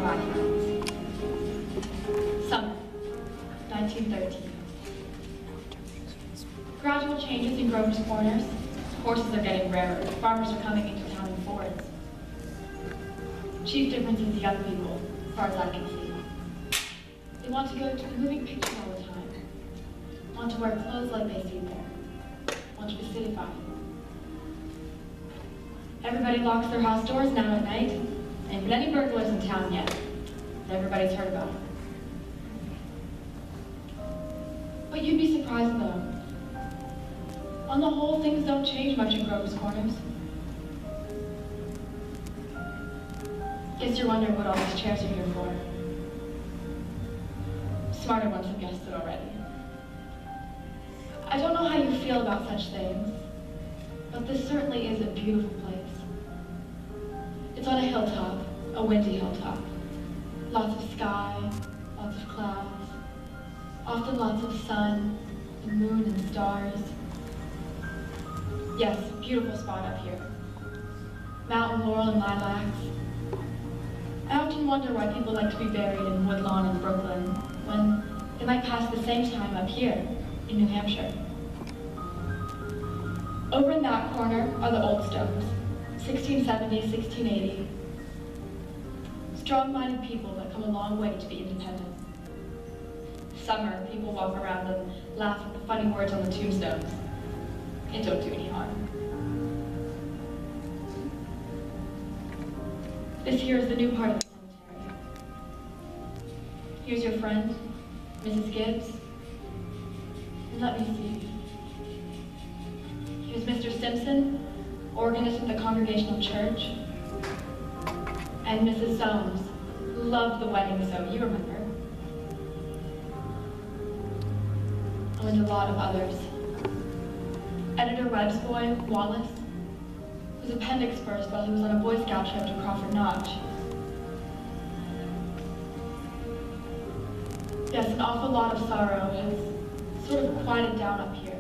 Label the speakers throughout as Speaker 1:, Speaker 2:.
Speaker 1: backgrounds. Summer, 1913. Gradual changes in Grover's Corners. Horses are getting rarer. Farmers are coming into town in Fords. Chief difference is the young people, as far as I can see. They want to go to the moving pictures all the time. Want to wear clothes like they see there. Want to be citified. Everybody locks their house doors now at night. Ain't been any burglars in town yet. Everybody's heard about it. But you'd be surprised though. On the whole, things don't change much in Grover's Corners. Guess you're wondering what all these chairs are here for. Smarter ones have guessed it already. I don't know how you feel about such things, but this certainly is a beautiful place. It's on a hilltop, a windy hilltop. Lots of sky, lots of clouds, often lots of sun, the moon and stars. Yes, beautiful spot up here. Mountain laurel and lilacs. I often wonder why people like to be buried in Woodlawn in Brooklyn when they might pass the same time up here in New Hampshire. Over in that corner are the old stones, 1670, 1680. Strong-minded people that come a long way to be independent. Summer, people walk around and laugh at the funny words on the tombstones. It don't do any harm. This here is the new part of the cemetery. Here's your friend, Mrs. Gibbs. And let me see. Here's Mr. Simpson, organist at the Congregational Church. And Mrs. Soames, who loved the wedding, so you remember. Oh, and a lot of others. Editor Webb's boy, Wallace, whose appendix burst while he was on a Boy Scout trip to Crawford Notch. Yes, an awful lot of sorrow has sort of quieted down up here.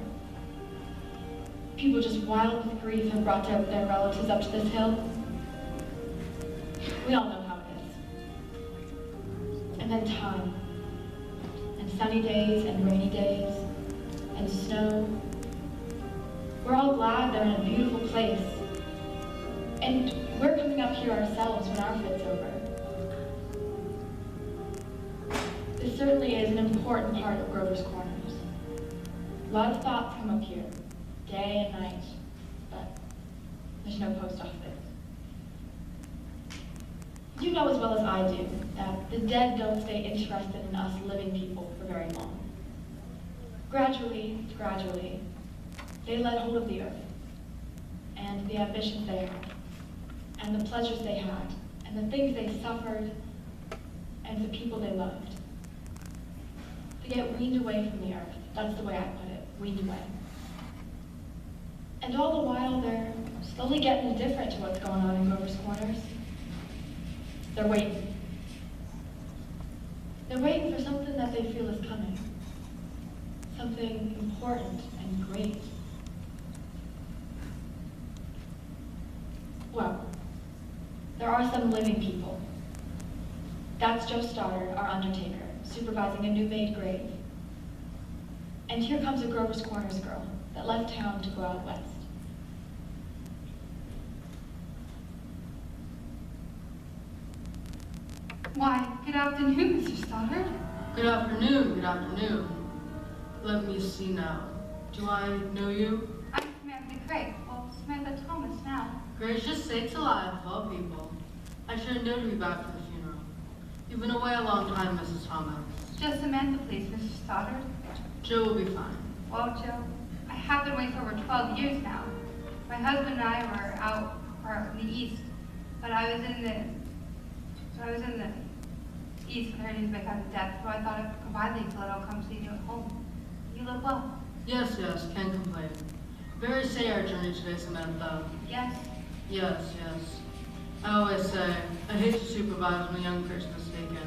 Speaker 1: People just wild with grief have brought their relatives up to this hill. We all know how it is. And then time, and sunny days and rainy days, and snow. We're all glad they're in a beautiful place. And we're coming up here ourselves when our fit's over. This certainly is an important part of Grover's Corners. A lot of thoughts come up here, day and night, but there's no post office. You know as well as I do that the dead don't stay interested in us living people for very long. Gradually, they let hold of the earth, and the ambitions they had, and the pleasures they had, and the things they suffered, and the people they loved. They get weaned away from the earth. That's the way I put it, weaned away. And all the while, they're slowly getting indifferent to what's going on in Grover's Corners. They're waiting. They're waiting for something that they feel is coming. Something important and great. Well, there are some living people. That's Joe Stoddard, our undertaker, supervising a new made grave. And here comes a Grover's Corners girl that left town to go out west.
Speaker 2: Why, good afternoon, Mr. Stoddard.
Speaker 3: Good afternoon. Let me see now. Do I know you?
Speaker 2: I'm Samantha Craig. Well, Samantha Thomas now.
Speaker 3: Gracious sakes alive, of all people. I should have known to be back for the funeral. You've been away a long time, Mrs. Thomas.
Speaker 2: Just Samantha, please, Mr. Stoddard.
Speaker 3: Joe will be fine.
Speaker 2: Well, Joe, I have been away for over 12 years now. My husband and I were out in the east, but I was in the east when I heard news of my cousin's death, so I thought I'd come by until I'll come see you at home. You look well.
Speaker 3: Yes, can't complain. Very say our journey today, Samantha.
Speaker 2: Yes.
Speaker 3: Yes. I always say, I hate to supervise when a young person is taken.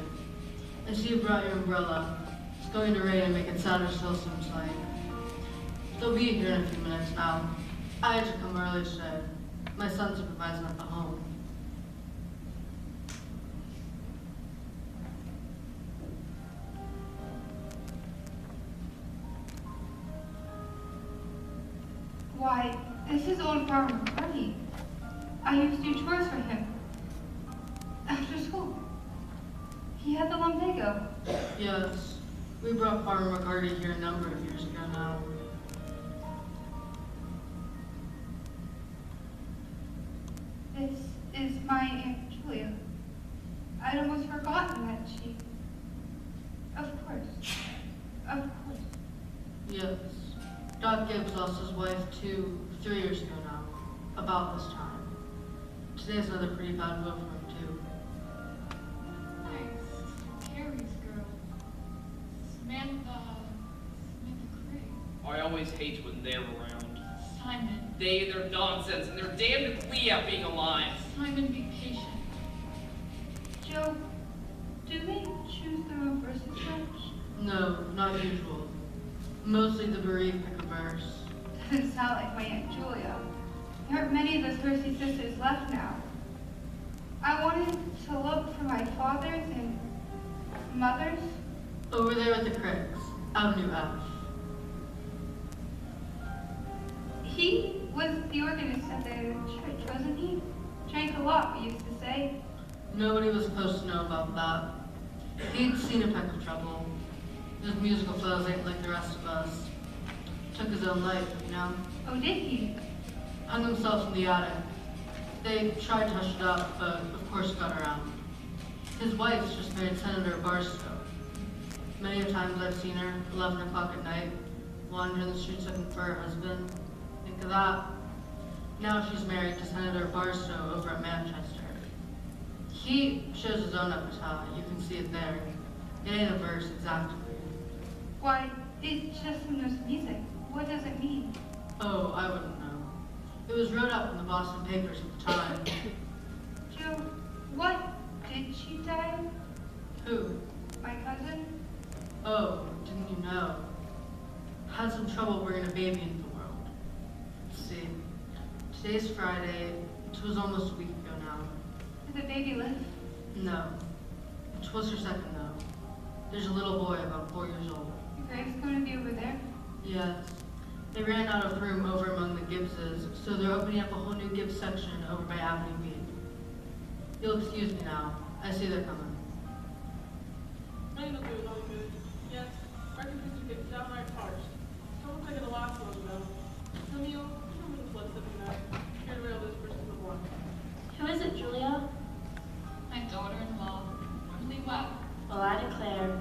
Speaker 3: I see you brought your umbrella. It's going to rain and make it sadder still, seems like. They'll be here in a few minutes now. I had to come early today. My son's supervising at the home.
Speaker 2: Why, this is old Farmer McCarty. I used to do chores for him. After school. He had the lumbago.
Speaker 3: Yes, we brought Farmer McCarty here a number of years ago now.
Speaker 2: This is my Aunt Julia. I'd almost forgotten that she... Of course. Of course.
Speaker 3: Yes, Doc Gibbs lost his wife 3 years ago now, about this time. Today's another pretty bad blow for him too.
Speaker 4: Nice. Carrie's girl. Samantha Craig.
Speaker 5: I always hate when they're around.
Speaker 4: Simon.
Speaker 5: They're nonsense, and they're damned glee at being alive.
Speaker 4: Simon, be patient.
Speaker 2: Joe, do they choose the reverse approach?
Speaker 3: No, not usual. Mostly the bereaved pick a verse.
Speaker 2: Doesn't sound like my Aunt Julia. There aren't many of those thirsty sisters left now. I wanted to look for my fathers and mothers.
Speaker 3: Over there at the Craigs, Avenue F.
Speaker 2: He was the organist at the church, wasn't he? Drank a lot, we used to say.
Speaker 3: Nobody was supposed to know about that. He'd seen a peck of trouble. His musical fellows ain't like the rest of us. Took his own life, you know?
Speaker 2: Oh, did he?
Speaker 3: Hung himself in the attic. They tried to hush it up, but of course it got around. His wife's just married Senator Barstow. Many a times I've seen her, 11 o'clock at night, wandering the streets looking for her husband. Think of that. Now she's married to Senator Barstow over at Manchester. He shows his own epitaph. You can see it there. It ain't a verse exactly.
Speaker 2: Why, it's just some nice music. What does it mean?
Speaker 3: Oh, I wouldn't know. It was wrote up in the Boston papers at the time.
Speaker 2: Joe, what did she die of?
Speaker 3: Who?
Speaker 2: My cousin?
Speaker 3: Oh, didn't you know? Had some trouble bringing a baby into the world. Let's see. Today's Friday. It was almost a week ago now.
Speaker 2: Did the baby live?
Speaker 3: No. It was her second though. There's a little boy about 4 years old.
Speaker 2: Your grave's going to be over there?
Speaker 3: Yes. They ran out of room over among the Gibbses, so they're opening up a whole new Gibbs section over by Avenue B. You'll excuse me now. I see they're coming.
Speaker 6: I ain't no good, no good. Yes, I can just get downright harsh. Someone taking the last one, though. Camille, you don't mean to flip something that. Get rid of this person the one.
Speaker 1: Who is it, Julia?
Speaker 4: My daughter-in-law. Really well.
Speaker 1: Well, I declare.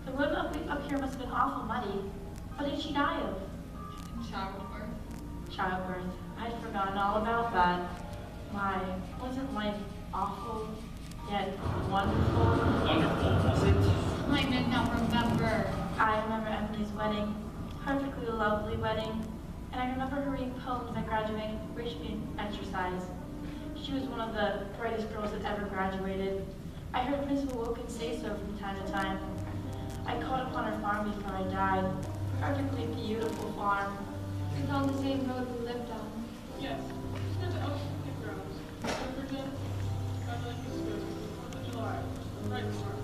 Speaker 1: The road up here must have been awful muddy. What did she die of?
Speaker 4: In childbirth.
Speaker 1: Childbirth. I'd forgotten all about that. My, wasn't life awful, yet wonderful?
Speaker 5: Wonderful, was it?
Speaker 4: Simon, now remember.
Speaker 1: I remember Emily's wedding, perfectly lovely wedding, and I remember her reading poems at graduation exercise. She was one of the brightest girls that ever graduated. I heard Principal Wilkins say so from time to time. I called upon her farm before I died. Perfectly beautiful farm.
Speaker 4: It's on the same road we lived on.
Speaker 6: Yes, just near the Ocean Grounds. Virginia, Carlynton High School, 4th of July. Right smart,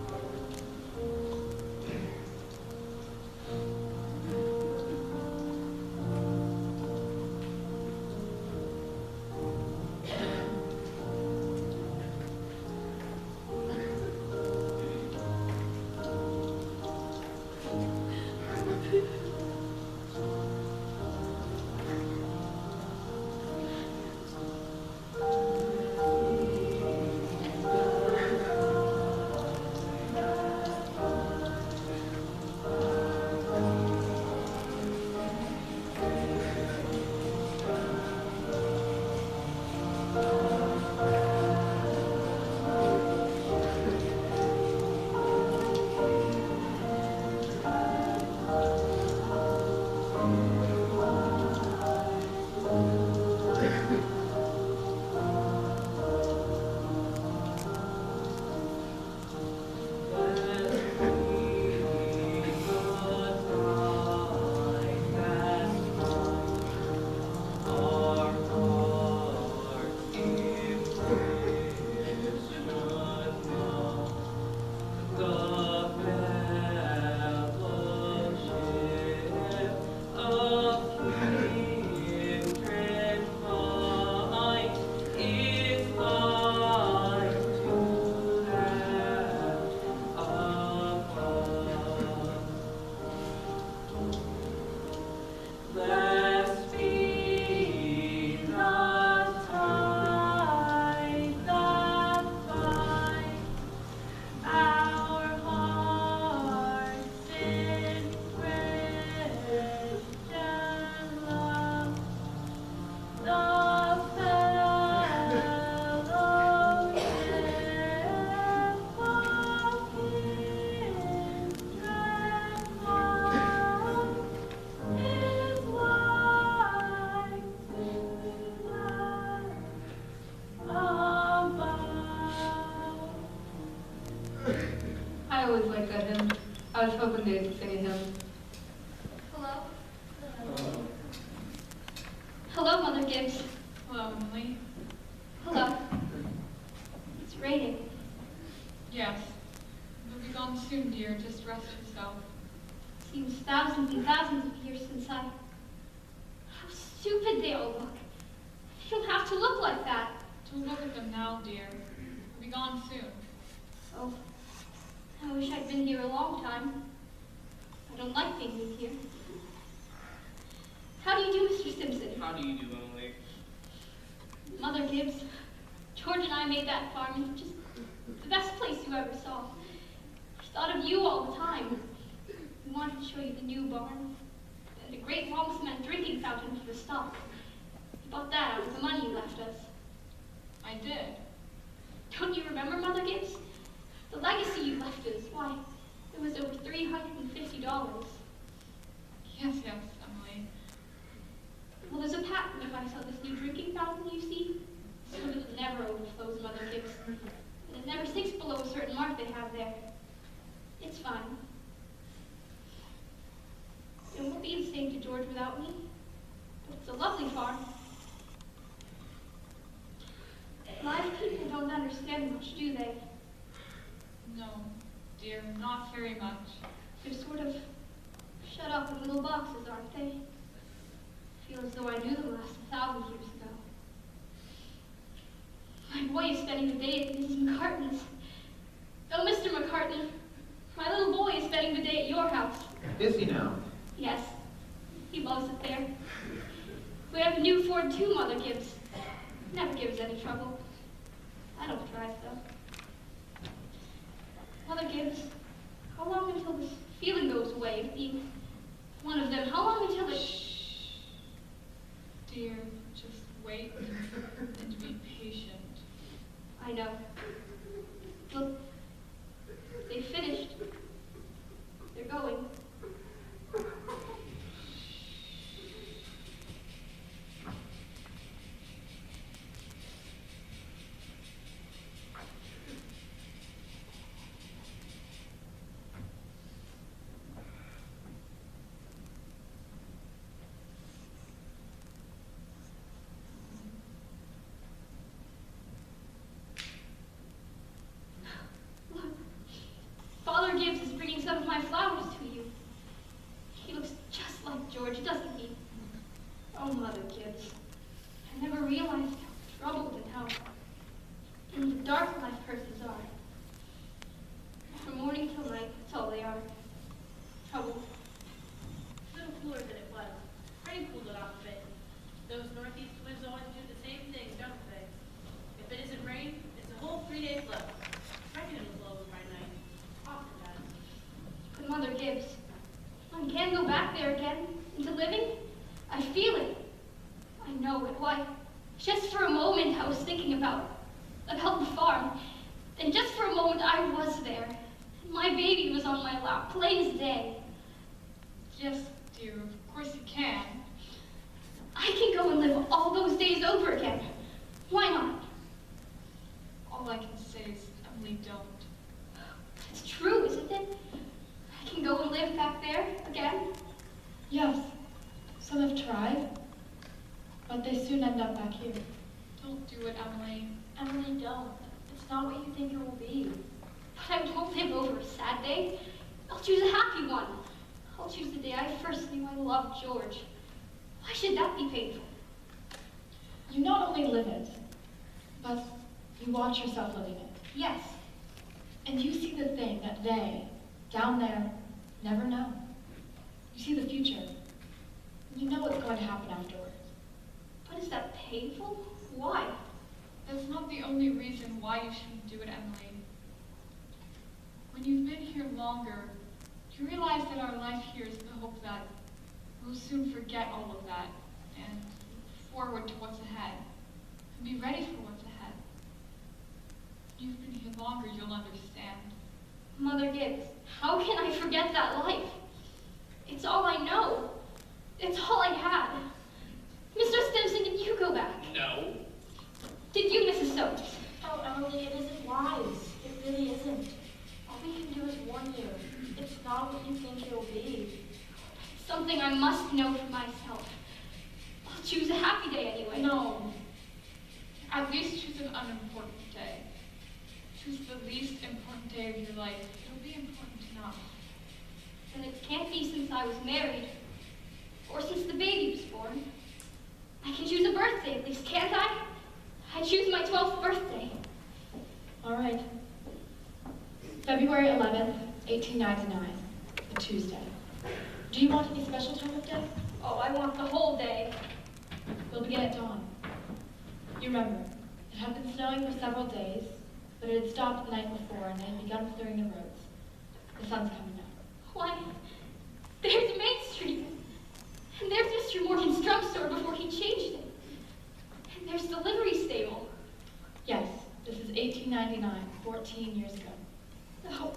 Speaker 3: I was hoping to sing a hymn.
Speaker 4: Hello?
Speaker 7: Hello, Mother Gibbs.
Speaker 4: Hello, Emily.
Speaker 7: Hello. It's raining.
Speaker 4: Yes. You'll be gone soon, dear. Just rest yourself.
Speaker 7: Seems thousands and thousands of years since I... How stupid they all look. They don't have to look like that.
Speaker 4: Don't look at them now, dear. You'll be gone soon.
Speaker 7: Oh, I wish I'd been here a long time. I don't like being in here. How do you do, Mr. Simpson?
Speaker 5: How do you do, Emily?
Speaker 7: Mother Gibbs, George and I made that farm. It's just the best place you ever saw. I thought of you all the time. We wanted to show you the new barn and the great long cement drinking fountain for the stock. We bought that out of the money you left us.
Speaker 4: I did.
Speaker 7: Don't you remember, Mother Gibbs? The legacy you left us, why, it was over $350.
Speaker 4: Yes, Emily.
Speaker 7: Well, there's a patent device on this new drinking fountain you see, so that it never overflows, Mother Gibbs. And it never sinks below a certain mark they have there. It's fine. It won't be the same to George without me, but it's a lovely farm. Live people don't understand much, do they?
Speaker 4: No, dear, not very much.
Speaker 7: They're sort of shut up in little boxes, aren't they? I feel as though I knew them last 1,000 years ago. My boy is spending the day at Mrs. McCartney's. Oh, Mr. McCartney, my little boy is spending the day at your house.
Speaker 8: Is he now?
Speaker 7: Yes, he loves it there. We have a new Ford too, Mother Gibbs. Never gives any trouble. I don't drive, though. Mother Gibbs, how long until this feeling goes away of being one of them? How long until it...
Speaker 4: Shh. Dear, just wait and be patient.
Speaker 7: I know. Look, they finished. They're going. Look, Father Gibbs is bringing some of my flowers to you. He looks just like George, doesn't he? Oh, Mother Gibbs, I never realized how troubled and how in the dark life persons are. From morning till night, that's all they are. Troubled.
Speaker 9: A little cooler than it was. Rain cooled it off a bit. Those northeast winds always do the same thing, don't they? If it isn't rain, it's a whole 3-day flood. I reckon it'll blow over by night. Often does.
Speaker 7: But Mother Gibbs, I can go back there again into living. I feel it. I know it. Why, just for a moment I was thinking about the farm. And just for a moment I was there. My baby was on my lap, plain as day.
Speaker 4: Yes, dear, of course you can.
Speaker 7: I can go and live all those days over again. Why not?
Speaker 4: All I can say is, Emily, don't.
Speaker 7: It's true, isn't it? I can go and live back there again.
Speaker 1: Yes, some have tried, but they soon end up back here.
Speaker 4: Don't do it, Emily.
Speaker 1: Emily, don't. It's not what you think it will be.
Speaker 7: But I won't live over a sad day. I'll choose a happy one. I'll choose the day I first knew I loved George. Why should that be painful?
Speaker 1: You not only live it, but you watch yourself living it.
Speaker 7: Yes,
Speaker 1: And you see the thing that they, down there, never know. You see the future. You know what's going to happen afterwards.
Speaker 7: but is that painful? Why?
Speaker 4: That's not the only reason why you shouldn't do it, Emily. When you've been here longer, you realize that our life here is the hope that we'll soon forget all of that and look forward to what's ahead and be ready for what's ahead. When you've been here longer, you'll understand.
Speaker 7: Mother Gibbs, how can I forget that life? It's all I know. It's all I had. Mr. Stimson, did you go back?
Speaker 5: No.
Speaker 7: Did you, Mrs. Soames?
Speaker 10: Oh, Emily, it isn't wise. It really isn't. All we can do is warn you. It's not what
Speaker 7: myself. I'll choose a happy day anyway.
Speaker 4: No. At least choose an unimportant day. Choose the least important day of your life. It'll be important enough.
Speaker 7: And it can't be since I was married, or since the baby was born. I can choose a birthday at least, can't I? I choose my 12th birthday.
Speaker 1: All right. February 11th, 1899, a Tuesday. Do you want any special time of day?
Speaker 7: Oh, I want the whole day.
Speaker 1: We'll begin at dawn. You remember, it had been snowing for several days, but it had stopped the night before and they had begun clearing the roads. The sun's coming up.
Speaker 7: Why, there's Main Street. And there's Mr. Morgan's drugstore before he changed it. And there's the livery stable.
Speaker 1: Yes, this is 1899, 14 years ago.
Speaker 7: Oh,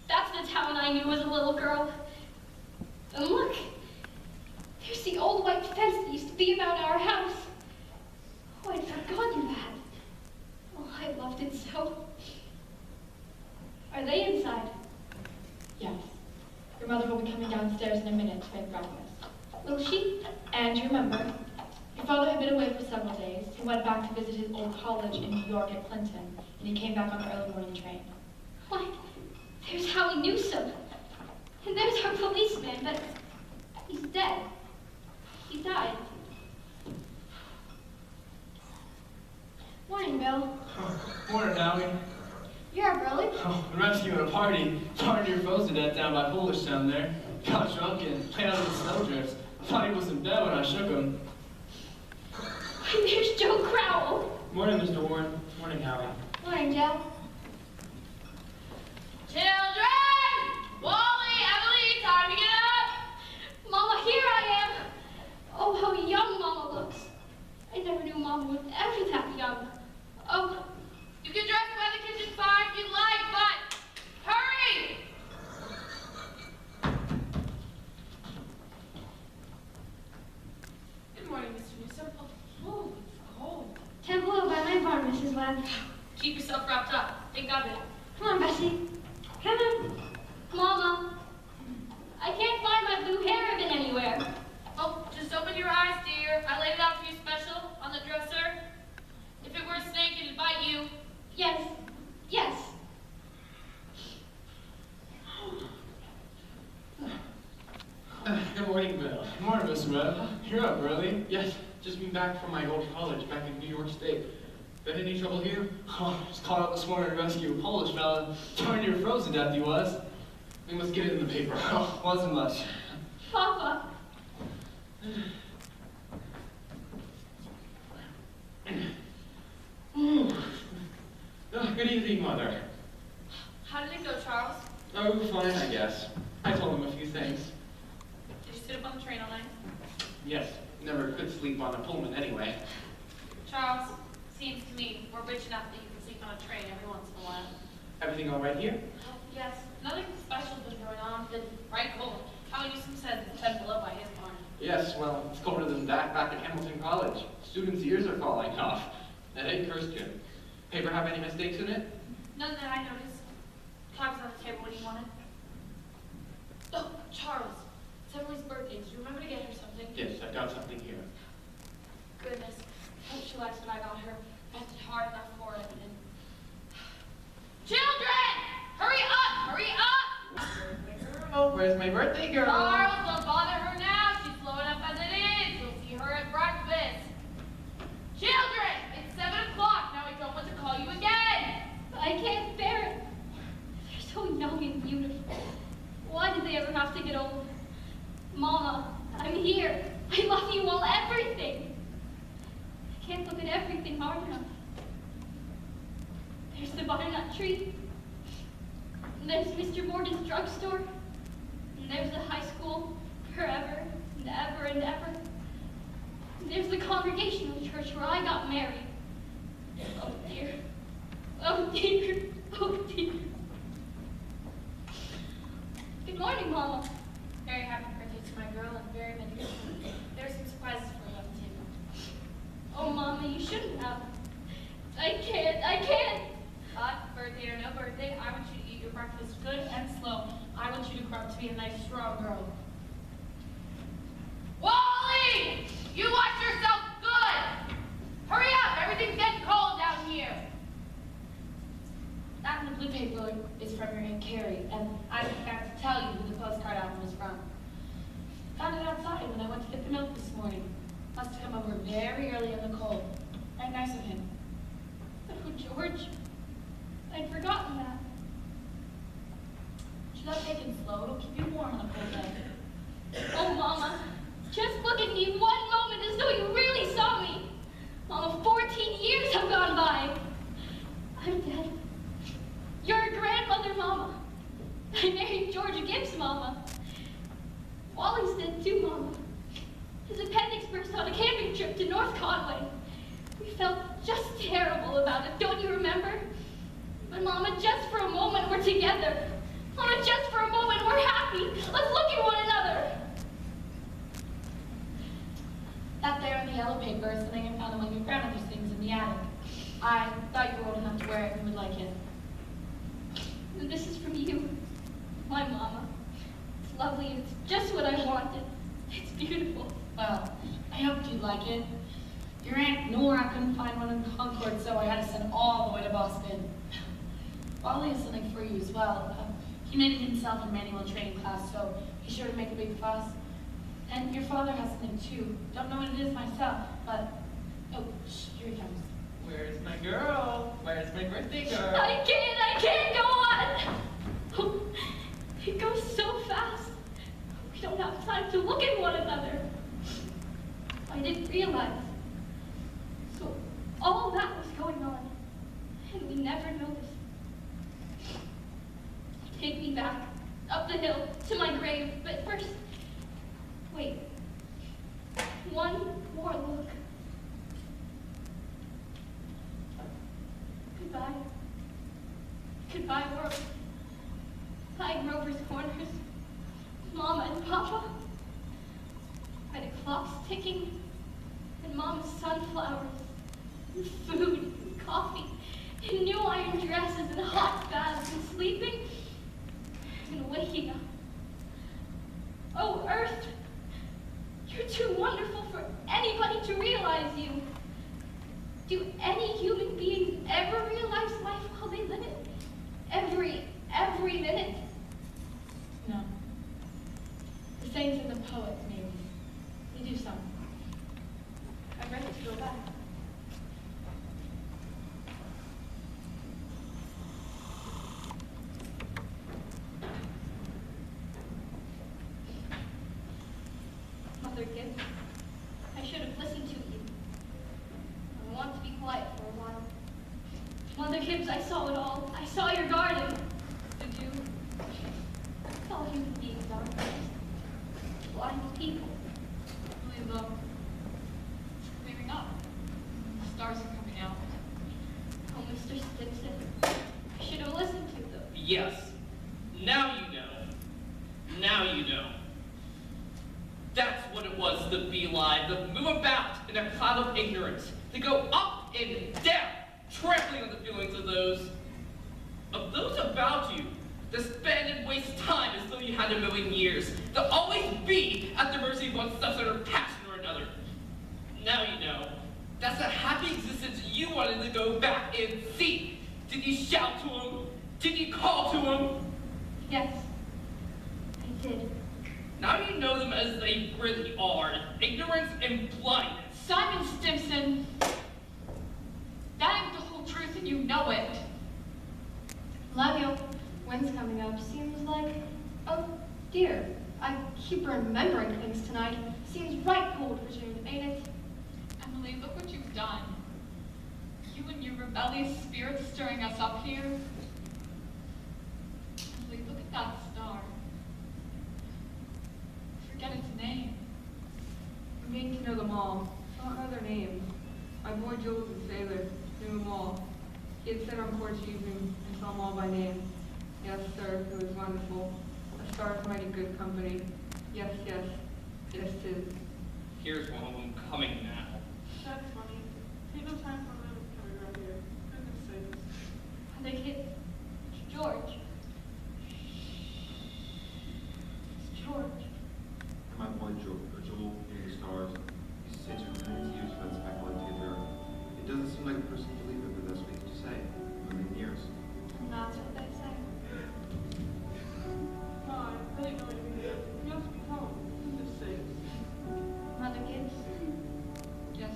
Speaker 7: that's the town I knew as a little girl. And look, there's the old white fence that used to be about our house. Oh, I'd forgotten that. Oh, I loved it so. Are they inside?
Speaker 1: Yes. Your mother will be coming downstairs in a minute to make breakfast.
Speaker 7: Will she?
Speaker 1: And you remember, your father had been away for several days. He went back to visit his old college in New York at Clinton, and he came back on the early morning train.
Speaker 7: Why, there's Howie Newsom. And there's our policeman, but he's dead. He died. Morning, Bill.
Speaker 8: Morning, Howie.
Speaker 7: You're up early.
Speaker 8: Oh, the rescuing a party. Starting your frozen to death down by Polish Town there. Got drunk and played out in the snowdrifts. Thought he was in bed when I shook him.
Speaker 7: And there's Joe Crowell.
Speaker 8: Morning, Mr. Warren. Morning, Howie.
Speaker 7: Morning, Joe.
Speaker 9: Children! Wally, Emily, time to get up!
Speaker 7: Mama, here I am. Oh, how young Mama looks. I never knew Mama was ever that young. Oh,
Speaker 9: You can dress by the kitchen fire if you'd like, but hurry! Good morning, Mr. Newsom. Oh, it's cold.
Speaker 7: Temple by my barn, Mrs. Webb.
Speaker 9: Keep yourself wrapped up. Think of it.
Speaker 7: Come on, Bessie. Come on. Mama, I can't find my blue hair ribbon anywhere.
Speaker 9: Oh, just open your eyes, dear. I laid it out for you special on the dresser. If it were a snake, it'd bite you.
Speaker 7: Yes, yes.
Speaker 8: Good morning, Bill. Good morning, Mr. Webb. You're up early? Yes, just been back from my old college back in New York State. Been any trouble here? Oh, just caught up this morning to rescue a Polish fella. Darn near frozen to death he was. We must get it in the paper. Oh, wasn't much.
Speaker 7: Papa.
Speaker 8: Good evening, Mother.
Speaker 9: How did it go, Charles?
Speaker 8: Oh, fine, I guess. I told him a few things.
Speaker 9: Did you sit up on the train all night?
Speaker 8: Yes, never could sleep on a Pullman anyway.
Speaker 9: Charles, seems to me we're rich enough that you can sleep on a train every once in a while.
Speaker 8: Everything all right here?
Speaker 9: Oh, yes, nothing special's been going on. Been right cold. Howie Newsom said it's 10 below by his barn.
Speaker 8: Yes, well, it's colder than that back at Hamilton College. Students' ears are falling off. That ain't Christian. Paper have any mistakes in it?
Speaker 9: None that I noticed. Clock's on the table. What do you want? Oh, Charles. It's Emily's birthday. Did you remember to get her something?
Speaker 8: Yes, I've got something here.
Speaker 9: Goodness. Hope she likes what I got her. I did hard enough for it. And... Children! Hurry up! Hurry up!
Speaker 8: Oh, where's my birthday girl?
Speaker 9: Charles, don't bother her now. She's slow enough as it is. You'll see her at breakfast. Children! It's 7 o'clock. Now I don't want to call you again.
Speaker 7: I can't bear it. They're so young and beautiful. Why did they ever have to get old? Mama, I'm here. I love you all, everything. I can't look at everything hard enough. There's the butternut tree. And there's Mr. Morgan's drugstore. And there's the high school forever and ever and ever. And there's the Congregational church where I got married. Oh dear. Oh dear. Oh dear. Good morning, Mama.
Speaker 9: Very happy birthday to my girl and very many Christmas. There's some surprises for you on the table.
Speaker 7: Oh, Mama, you shouldn't have. I can't.
Speaker 9: But birthday or no birthday, I want you to eat your breakfast good and slow. I want you to grow up to be a nice, strong girl. Wally!
Speaker 1: over very early in the cold. Very nice of him.
Speaker 7: Oh, George. I'd forgotten that.
Speaker 1: Should I take it slow? It'll keep you warm on a cold day.
Speaker 7: Oh, Mama. Just look at me one moment as though you really saw me. Mama, 14 years have gone by. I'm dead. You're a grandmother, Mama. I married George Gibbs, Mama. Wally's dead too, Mama. His appendix burst on a camping trip to North Conway. We felt just terrible about it, don't you remember? But Mama, just for a moment we're together. Mama, just for a moment we're happy. Let's look at one another.
Speaker 1: That there in the yellow paper is something I found among your grandmother's things in the attic. I thought you were old enough to wear it and would like it.
Speaker 7: And this is from you, my Mama. It's lovely and it's just what I wanted. It's beautiful.
Speaker 1: Well, I hoped you'd like it. Your Aunt Nora couldn't find one in Concord, so I had to send all the way to Boston. Wally has something for you as well. He made it himself in manual training class, so be sure to make a big fuss. And your father has something too. Don't know what it is myself, but... Oh, shh, here he comes.
Speaker 5: Where's my girl? Where's my birthday girl?
Speaker 7: I can't go on! Oh, it goes so fast. We don't have time to look at one another. I didn't realize. So all that was going on, and we never noticed. Take me back, up the hill, to my grave, but first, wait. One more look. Goodbye. Goodbye, world. Goodbye, Grover's Corners. Mama and Papa. By the clocks ticking, and Mama's sunflowers, and food, and coffee, and new iron dresses, and hot baths, and sleeping, and waking up. Oh, Earth, you're too wonderful for anybody to realize you. Do any human beings ever realize life while they live it? Every minute?
Speaker 1: No. The sayings in the poets, maybe. They do some.
Speaker 7: I'm ready to go back. Mother Gibbs, I should have listened to you. I want to be quiet for a while. Mother Gibbs, I saw it all. I saw your garden. Did you? That's all human beings are. Blind people.
Speaker 4: Really look. It's clearing up. The stars are coming out.
Speaker 7: Oh, Mr. Stimson, I should have listened to them.
Speaker 5: Yes. Now you know. Now you know. That's what it was to be alive, to move about in a cloud of ignorance, to go up and down, trampling on the feelings of those about you, to spend and waste time as though you had a million years, to always be at the mercy of one substance or passion or another. Now you know. That's a happy existence you wanted to go back and see. Did you shout to him? Did you call to him?
Speaker 7: Yes, I did.
Speaker 5: Now you know them as they really are, ignorance and blindness.
Speaker 4: Simon Stimson, that ain't the whole truth and you know it.
Speaker 10: Love you. Wind's coming up. Seems like... Oh, dear. I keep remembering things tonight. Seems right cold for June, ain't it?
Speaker 4: Emily, look what you've done. You and your rebellious spirit stirring us up here. Emily, look at that star. Forget its name.
Speaker 6: I'm getting to know them all. I don't know their names. My boy Jules is a sailor, knew them all. He had sent on Portuguese and saw them all by name. Yes, sir, it was wonderful. A star's mighty good company. Yes, yes, yes, 'tis.
Speaker 5: Here's one of them coming now.
Speaker 6: That's funny. Take no time for them coming around here. Goodness sakes.
Speaker 7: Mother Gibbs, it's George. It's George.
Speaker 11: My boy Joel in the stars. He sits for many years for that speculative earth. It doesn't seem like a person to believe it, but that's what he used to say. A million years.
Speaker 7: And that's what they say.
Speaker 6: No, I really know anything. You have to be calm. Goodness sakes.
Speaker 7: Mother Gibbs,
Speaker 6: Yes,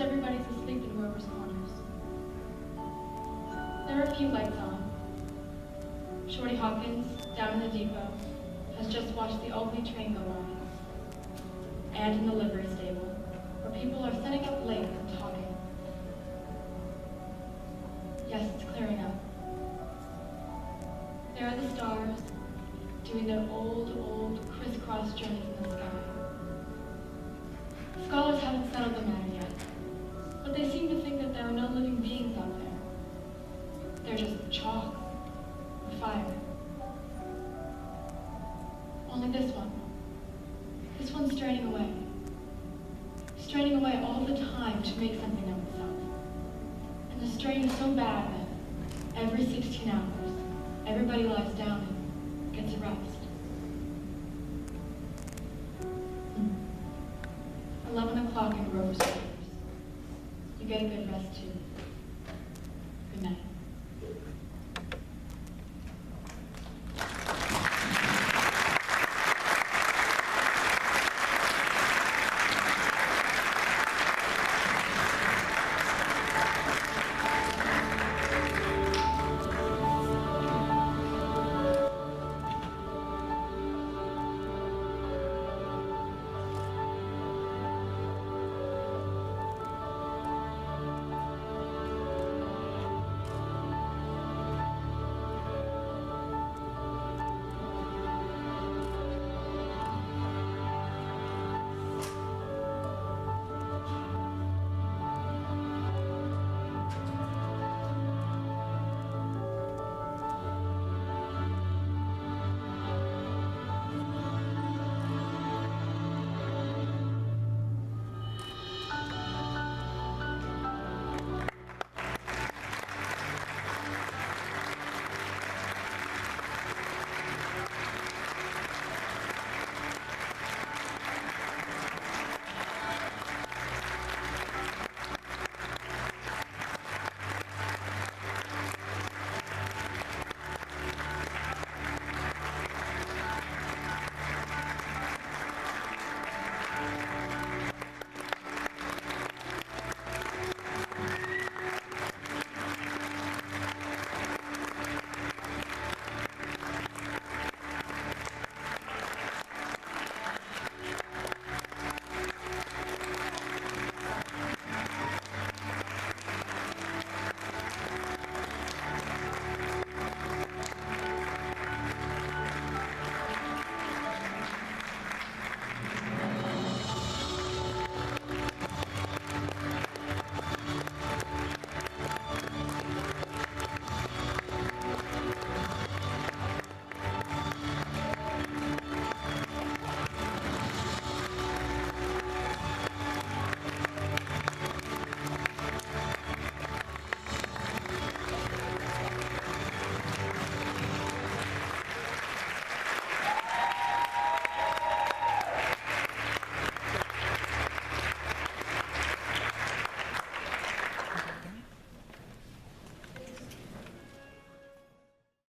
Speaker 1: Most everybody's asleep in whoever's corners. There are a few lights on. Shorty Hawkins, down in the depot, has just watched the Albany train go by. And in the livery stable, where people are sitting up late and talking. Yes, it's clearing up. There are the stars, doing their old crisscross journeys in the sky. Scholars haven't settled the matter yet, but they seem to think that there are no living beings out there. They're just chalk or fire. Only this one's straining away all the time to make something of itself. And the strain is so bad that every 16 hours, everybody lies down